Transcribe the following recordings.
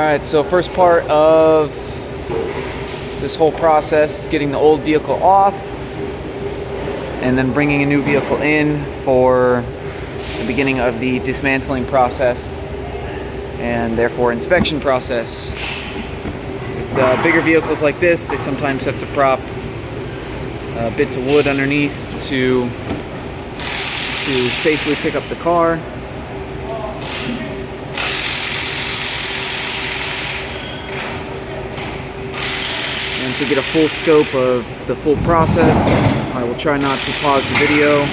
Alright, so first part of this whole process is getting the old vehicle off and then bringing a new vehicle in for the beginning of the dismantling process and therefore inspection process. With bigger vehicles like this, they sometimes have to prop bits of wood underneath to safely pick up the car. And to get a full scope of the full process, I will try not to pause the video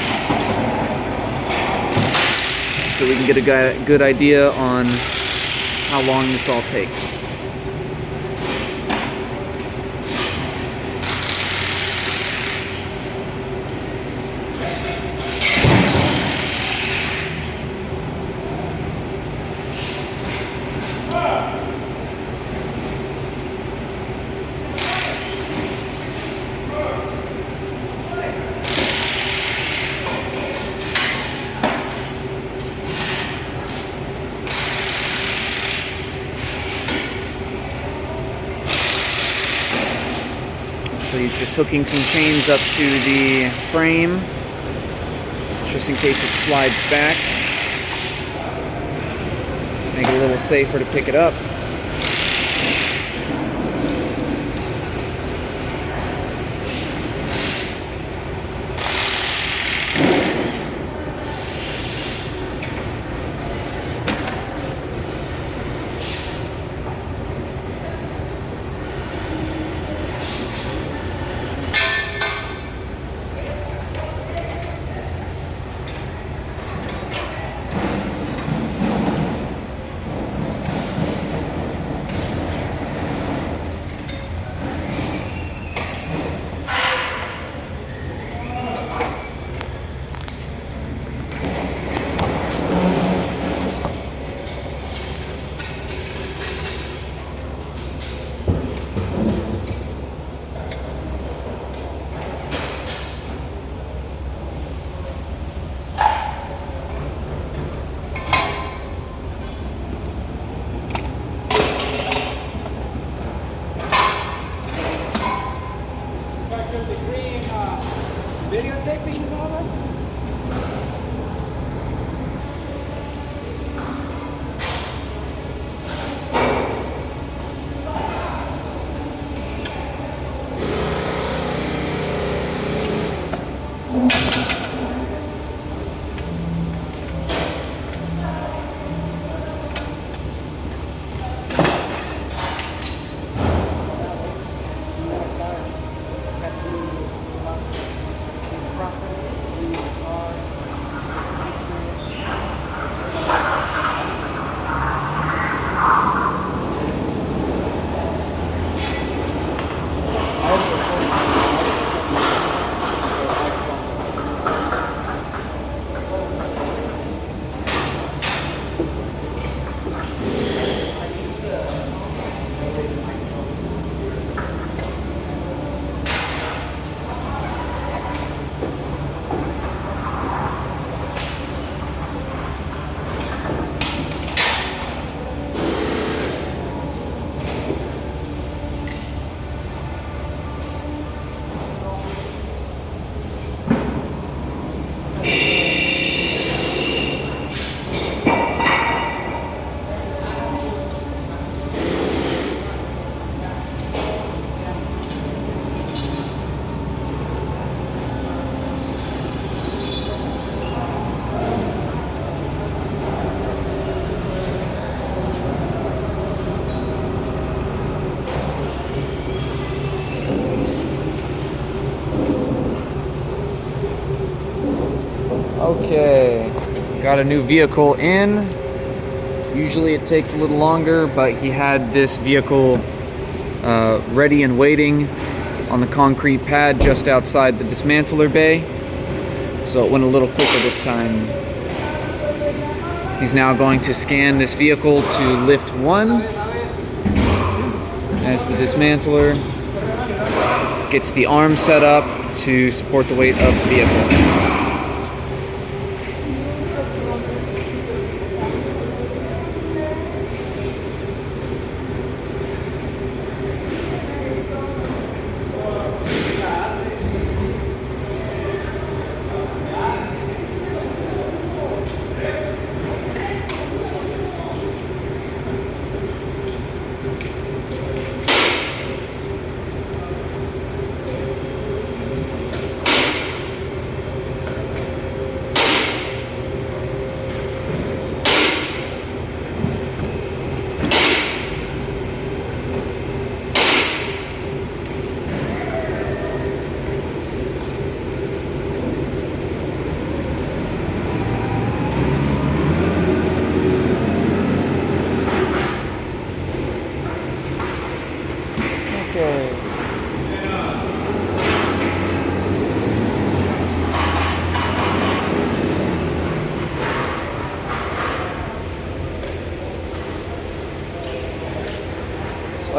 so we can get a good idea on how long this all takes. So he's just hooking some chains up to the frame, just in case it slides back. Make it a little safer to pick it up. Videotaping and all that? Okay, got a new vehicle in. Usually it takes a little longer, but he had this vehicle ready and waiting on the concrete pad just outside the dismantler bay, so it went a little quicker this time. He's now going to scan this vehicle to lift 1 as the dismantler gets the arm set up to support the weight of the vehicle.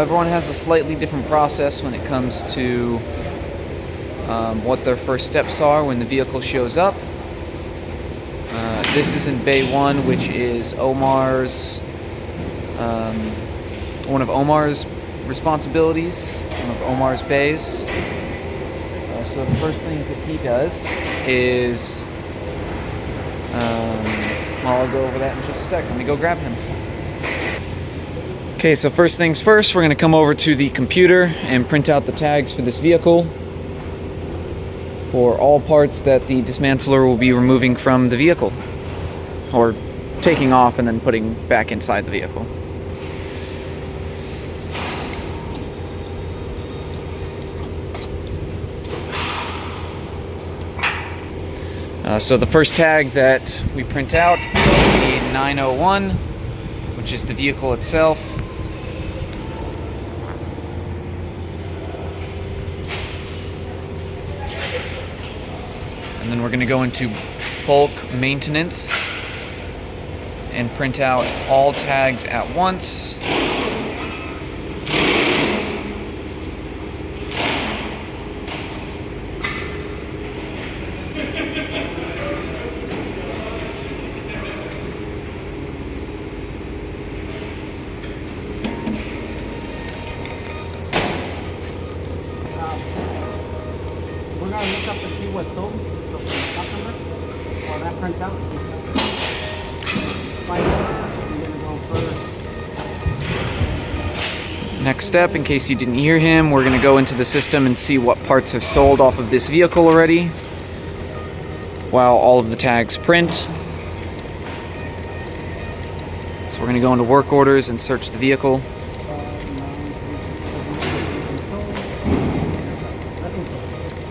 everyone has a slightly different process when it comes to what their first steps are when the vehicle shows up. This is in Bay 1, which is Omar's, one of Omar's responsibilities, one of Omar's bays. So the first things that he does is, well, I'll go over that in just a second. Let me go grab him. Okay, so first things first, we're going to come over to the computer and print out the tags for this vehicle for all parts that the dismantler will be removing from the vehicle, or taking off and then putting back inside the vehicle. So the first tag that we print out is the 901, which is the vehicle itself. And then we're going to go into bulk maintenance and print out all tags at once. We're gonna look up and see what's sold. So from the customer, while that prints out, find out. We're gonna go further. Next step, in case you didn't hear him, we're going to go into the system and see what parts have sold off of this vehicle already, while all of the tags print. So we're going to go into work orders and search the vehicle.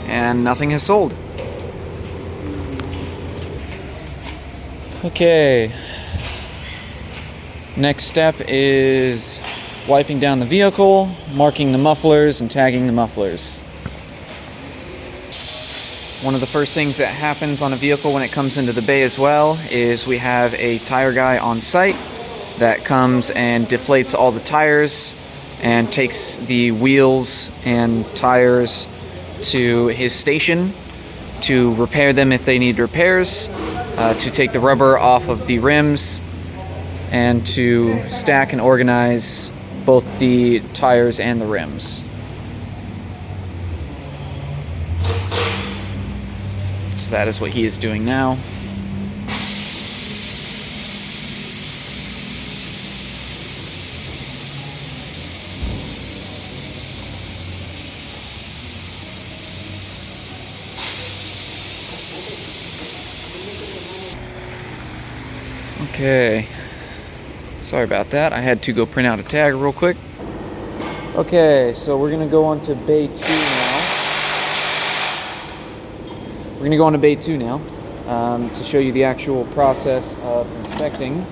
And nothing has sold. Okay. Next step is wiping down the vehicle, marking the mufflers, and tagging the mufflers. One of the first things that happens on a vehicle when it comes into the bay as well is we have a tire guy on site that comes and deflates all the tires and takes the wheels and tires to his station to repair them if they need repairs, to take the rubber off of the rims, and to stack and organize both the tires and the rims. So that is what he is doing now. Okay, sorry about that. I had to go print out a tag real quick. Okay, so we're gonna go on to Bay 2 now. We're gonna go on to Bay 2 now to show you the actual process of inspecting.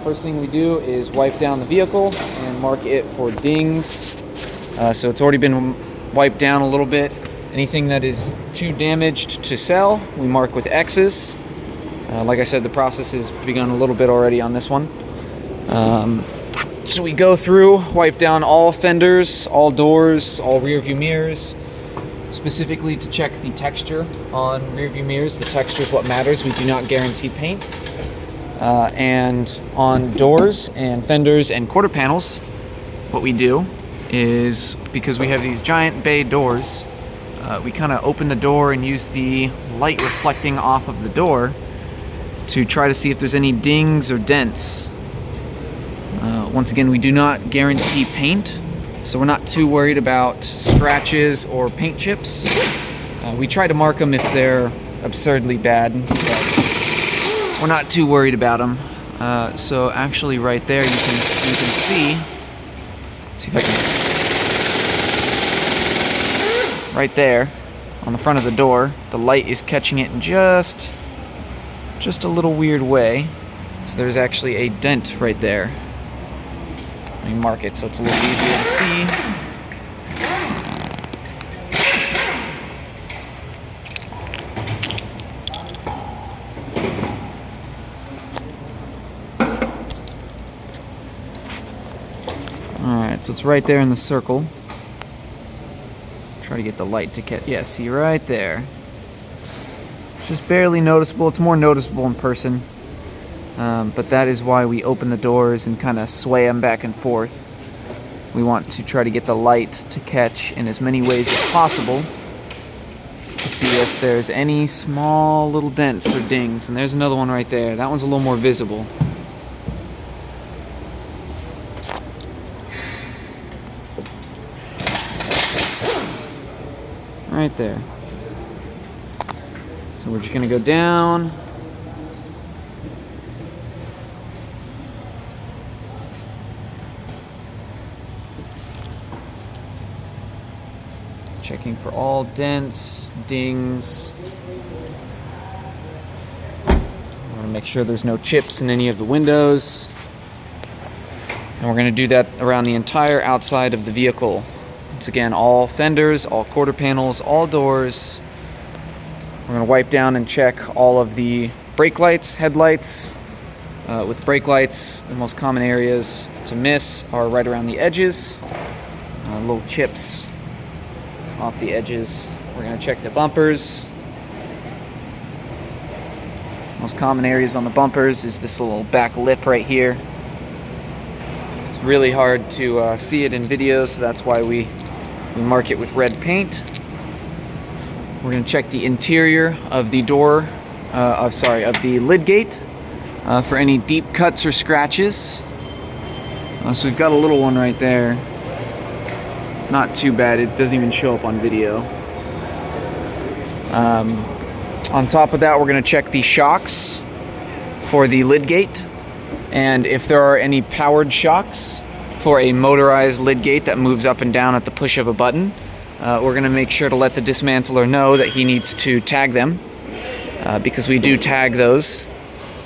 First thing we do is wipe down the vehicle and mark it for dings. So it's already been wiped down a little bit. Anything that is too damaged to sell, we mark with X's. Like I said, the process has begun a little bit already on this one. So we go through, wipe down all fenders, all doors, all rear view mirrors, specifically to check the texture on rear view mirrors. The texture is what matters. We do not guarantee paint. And on doors and fenders and quarter panels, what we do is, because we have these giant bay doors, we kind of open the door and use the light reflecting off of the door to try to see if there's any dings or dents. Once again, we do not guarantee paint, so we're not too worried about scratches or paint chips. We try to mark them if they're absurdly bad, but we're not too worried about them. So actually right there you can see, let's see if I can, right there on the front of the door, the light is catching it in just a little weird way. So there's actually a dent right there. Let me mark it so it's a little easier to see. Alright, So it's right there in the circle. Try to get the light to catch. Yeah, see right there. It's just barely noticeable. It's more noticeable in person. But that is why we open the doors and kind of sway them back and forth. We want to try to get the light to catch in as many ways as possible to see if there's any small little dents or dings. And there's another one right there. That one's a little more visible. Right there. So we're just going to go down. Checking for all dents, dings. I want to make sure there's no chips in any of the windows. And we're going to do that around the entire outside of the vehicle. Once again, all fenders, all quarter panels, all doors. We're going to wipe down and check all of the brake lights, headlights. With brake lights, the most common areas to miss are right around the edges. Little chips off the edges. We're going to check the bumpers. Most common areas on the bumpers is this little back lip right here. It's really hard to see it in video, so that's why we mark it with red paint. We're going to check the interior of the door, of the lid gate for any deep cuts or scratches. So we've got a little one right there. It's not too bad. It doesn't even show up on video. On top of that, we're going to check the shocks for the lid gate, and if there are any powered shocks for a motorized lid gate that moves up and down at the push of a button, we're going to make sure to let the dismantler know that he needs to tag them, because we do tag those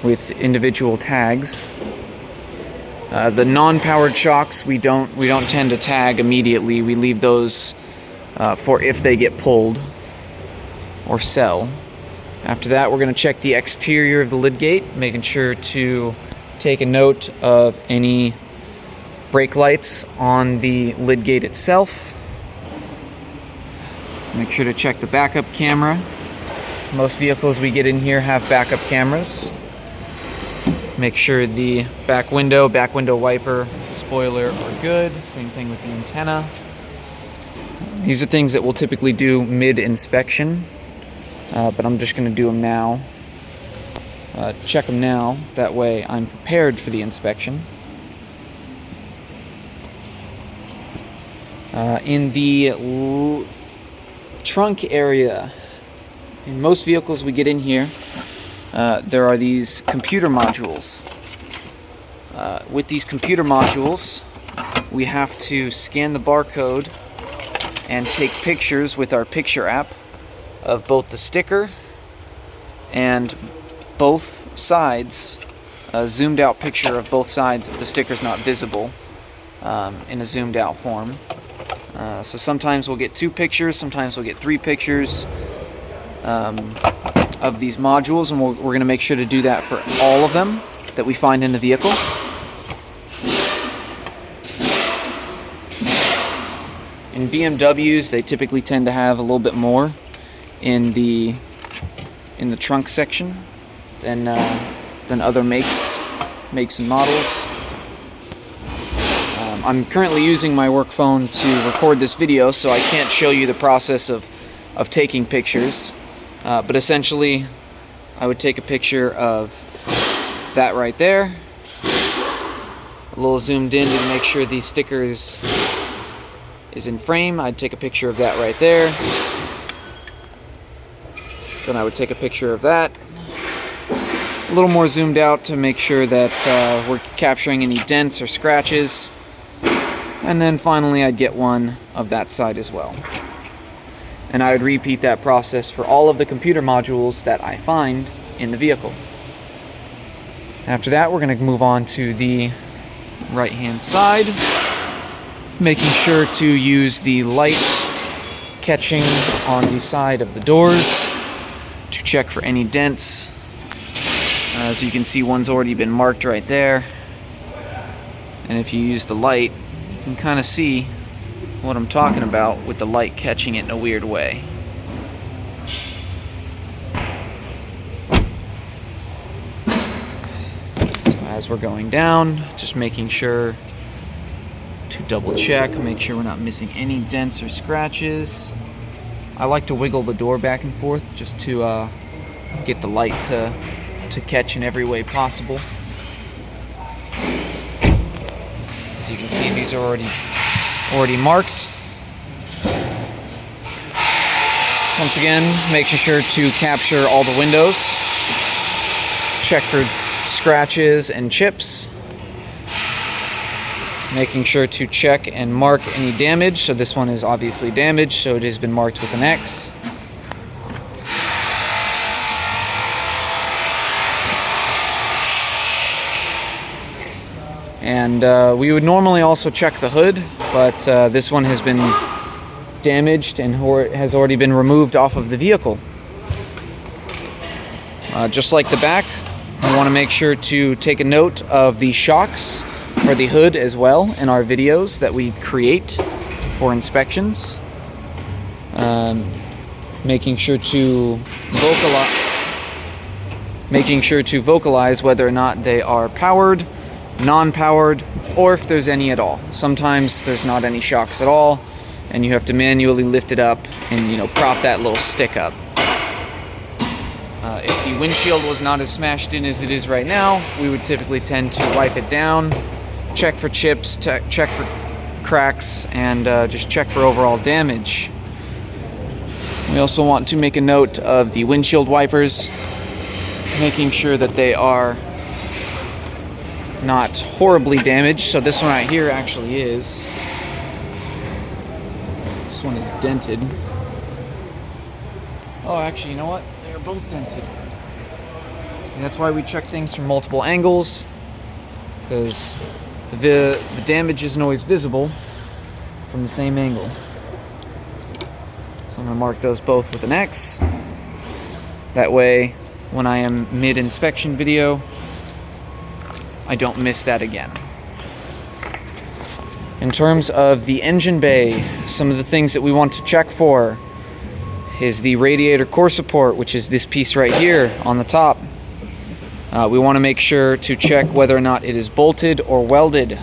with individual tags. The non-powered shocks we don't tend to tag immediately. We leave those for if they get pulled or sell. After that, we're going to check the exterior of the lid gate, making sure to take a note of any brake lights on the lid gate itself. Make sure to check the backup camera. Most vehicles we get in here have backup cameras. Make sure the back window wiper, spoiler are good. Same thing with the antenna. These are things that we'll typically do mid-inspection, but I'm just going to do them now. Check them now, that way I'm prepared for the inspection. In the trunk area, in most vehicles we get in here, there are these computer modules. With these computer modules, we have to scan the barcode and take pictures with our picture app of both the sticker and both sides, a zoomed out picture of both sides if the sticker's not visible in a zoomed out form. So sometimes we'll get 2 pictures, sometimes we'll get 3 pictures of these modules, and we're going to make sure to do that for all of them that we find in the vehicle. In BMWs, they typically tend to have a little bit more in the trunk section than other makes and models. I'm currently using my work phone to record this video, so I can't show you the process of taking pictures. But essentially, I would take a picture of that right there, a little zoomed in to make sure the sticker is in frame. I'd take a picture of that right there. Then I would take a picture of that, a little more zoomed out to make sure that we're capturing any dents or scratches. And then finally, I'd get one of that side as well. And I would repeat that process for all of the computer modules that I find in the vehicle. After that, we're going to move on to the right-hand side, making sure to use the light catching on the side of the doors to check for any dents. As you can see, one's already been marked right there. And if you use the light, you You can kind of see what I'm talking about with the light catching it in a weird way. As we're going down, just making sure to double check, make sure we're not missing any dents or scratches. I like to wiggle the door back and forth just to get the light to catch in every way possible. As you can see, these are already marked. Once again, making sure to capture all the windows. Check for scratches and chips. Making sure to check and mark any damage. So this one is obviously damaged, so it has been marked with an X. And we would normally also check the hood, but this one has been damaged and has already been removed off of the vehicle. Just like the back, we want to make sure to take a note of the shocks for the hood as well in our videos that we create for inspections. Making sure to vocalize whether or not they are powered, non-powered, or if there's any at all. Sometimes there's not any shocks at all, and you have to manually lift it up and prop that little stick up. If the windshield was not as smashed in as it is right now, we would typically tend to wipe it down, check for chips, check for cracks, and just check for overall damage. We also want to make a note of the windshield wipers, making sure that they are not horribly damaged. So this one right here actually is. This one is dented. Oh, actually, you know what? They're both dented. See, that's why we check things from multiple angles, because the damage isn't always visible from the same angle. So I'm going to mark those both with an X. That way, when I am mid-inspection video, I don't miss that again. In terms of the engine bay, some of the things that we want to check for is the radiator core support, which is this piece right here on the top. We want to make sure to check whether or not it is bolted or welded.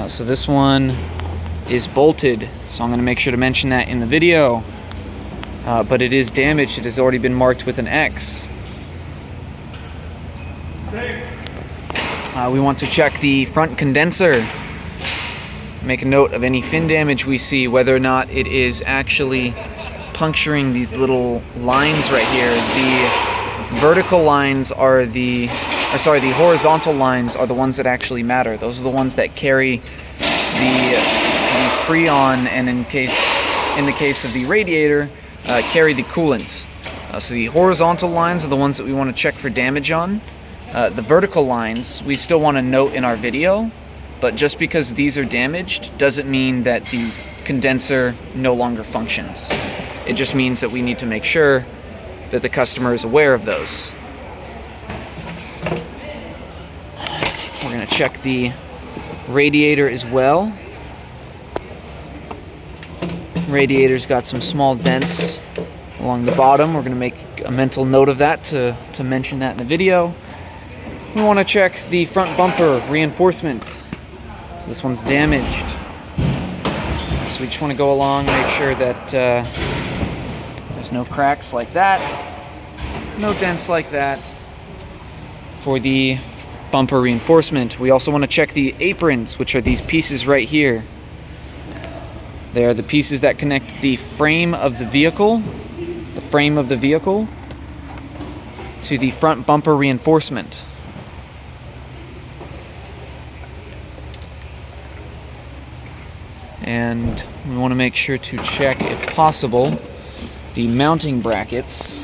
So this one is bolted, so I'm going to make sure to mention that in the video. But it is damaged. It has already been marked with an X. We want to check the front condenser. Make a note of any fin damage we see, whether or not it is actually puncturing these little lines right here. The vertical lines are the horizontal lines are the ones that actually matter. Those are the ones that carry the freon, and in the case of the radiator, carry the coolant. So the horizontal lines are the ones that we want to check for damage on. The vertical lines we still want to note in our video, but just because these are damaged doesn't mean that the condenser no longer functions. It just means that we need to make sure that the customer is aware of those. We're going to check the radiator as well. Radiator's got some small dents along the bottom. We're going to make a mental note of that to mention that in the video. We want to check the front bumper reinforcement. So this one's damaged. So we just want to go along, make sure that there's no cracks like that, no dents like that for the bumper reinforcement. We also want to check the aprons, which are these pieces right here. They are the pieces that connect the frame of the vehicle, to the front bumper reinforcement. And we want to make sure to check, if possible, the mounting brackets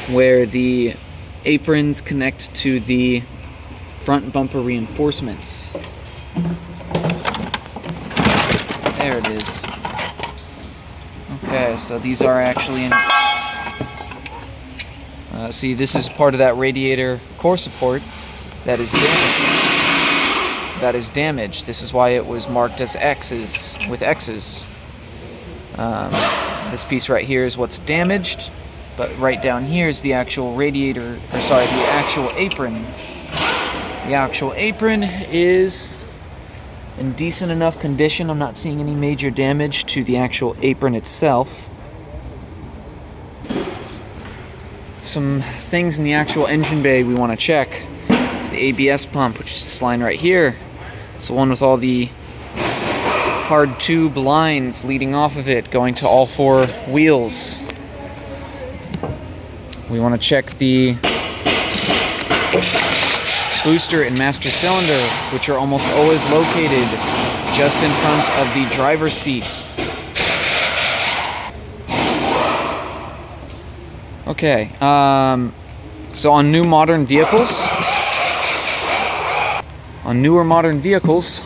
where the aprons connect to the front bumper reinforcements. There it is. Okay, so these are actually in... see, this is part of that radiator core support that is damaged. that is damaged. This is why it was marked as X's, with X's. This piece right here is what's damaged, but right down here is the actual radiator, or sorry, the actual apron. The actual apron is in decent enough condition. I'm not seeing any major damage to the actual apron itself. Some things in the actual engine bay we want to check. It's the ABS pump, which is this line right here. It's the one with all the hard tube lines leading off of it, going to all four wheels. We want to check the booster and master cylinder, which are almost always located just in front of the driver's seat. Okay, so on new modern vehicles, on newer modern vehicles,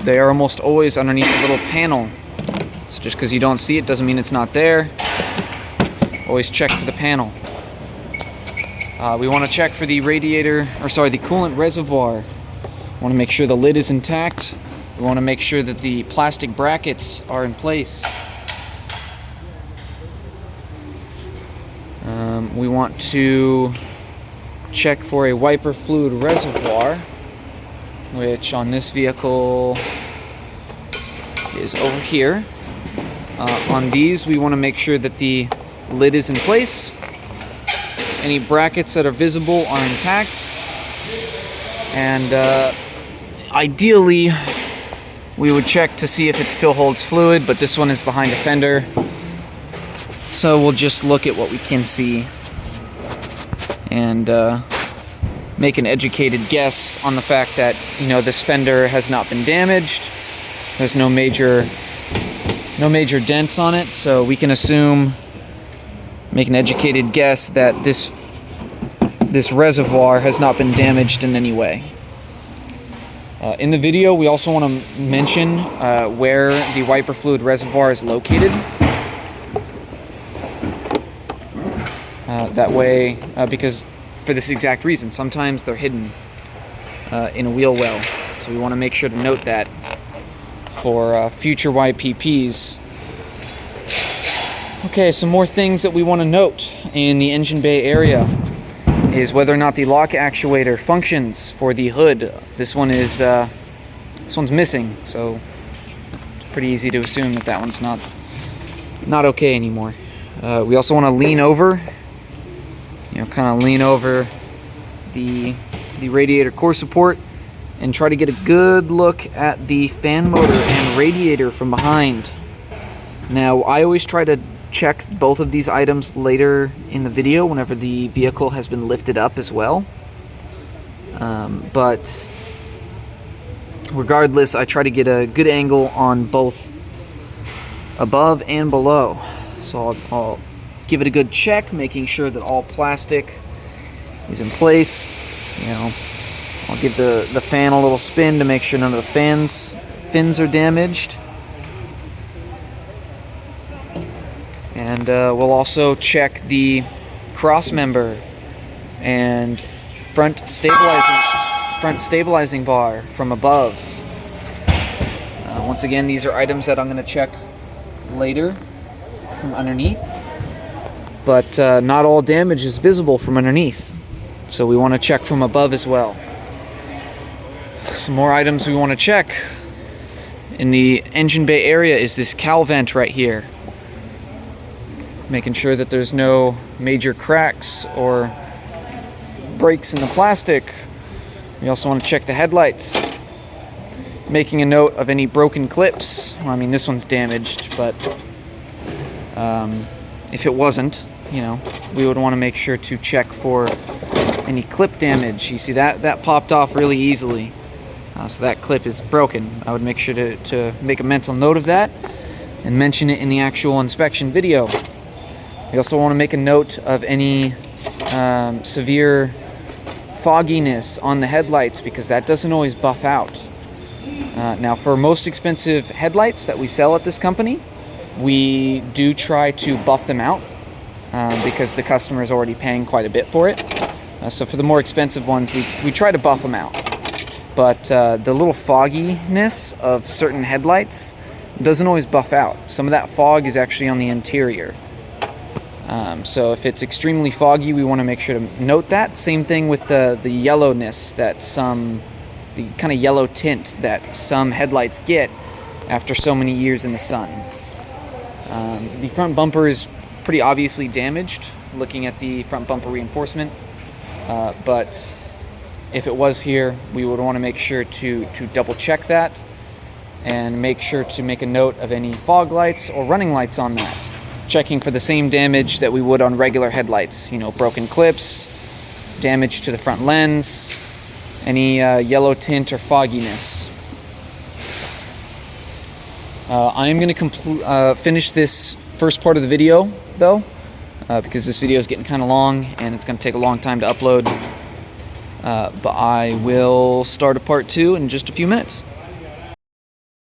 they are almost always underneath a little panel. So just because you don't see it doesn't mean it's not there. Always check for the panel. We want to check for the radiator, or sorry, the coolant reservoir. We want to make sure the lid is intact. We want to make sure that the plastic brackets are in place. We want to check for a wiper fluid reservoir, which on this vehicle is over here. On these, we want to make sure that the lid is in place. Any brackets that are visible are intact. And ideally, we would check to see if it still holds fluid, but this one is behind a fender. So we'll just look at what we can see and make an educated guess on the fact that, you know, this fender has not been damaged. There's no major dents on it, so we can make an educated guess that this reservoir has not been damaged in any way. In the video, we also want to mention where the wiper fluid reservoir is located. That way, because for this exact reason, sometimes they're hidden in a wheel well. So we want to make sure to note that for future YPPs. Okay, some more things that we want to note in the engine bay area is whether or not the lock actuator functions for the hood. This one's missing, so it's pretty easy to assume that one's not okay anymore. We also want to lean over, kind of lean over the radiator core support and try to get a good look at the fan motor and radiator from behind. Now, I always try to check both of these items later in the video whenever the vehicle has been lifted up as well. But regardless, I try to get a good angle on both above and below. So I'll give it a good check, making sure that all plastic is in place. I'll give the fan a little spin to make sure none of the fins are damaged. And we'll also check the cross member and front stabilizing bar from above. Once again, these are items that I'm going to check later from underneath, but not all damage is visible from underneath, so we want to check from above as well. Some more items we want to check in the engine bay area is this cowl vent right here, making sure that there's no major cracks or breaks in the plastic. We also want to check the headlights, making a note of any broken clips. Well, I mean, this one's damaged, but if it wasn't, we would want to make sure to check for any clip damage. You see that popped off really easily, so that clip is broken. I would make sure to make a mental note of that and mention it in the actual inspection video. We also want to make a note of any severe fogginess on the headlights, because that doesn't always buff out. Now, for most expensive headlights that we sell at this company, we do try to buff them out because the customer is already paying quite a bit for it. So for the more expensive ones, we try to buff them out. but the little fogginess of certain headlights doesn't always buff out. Some of that fog is actually on the interior. So if it's extremely foggy, we want to make sure to note that. Same thing with the yellowness that the kind of yellow tint that some headlights get after so many years in the sun. The front bumper is pretty obviously damaged, looking at the front bumper reinforcement, but if it was here, we would want to make sure to double check that and make sure to make a note of any fog lights or running lights on that, checking for the same damage that we would on regular headlights, you know, broken clips, damage to the front lens, any yellow tint or fogginess. I am going to finish this first part of the video, though, because this video is getting kind of long and it's going to take a long time to upload. But I will start a part 2 in just a few minutes.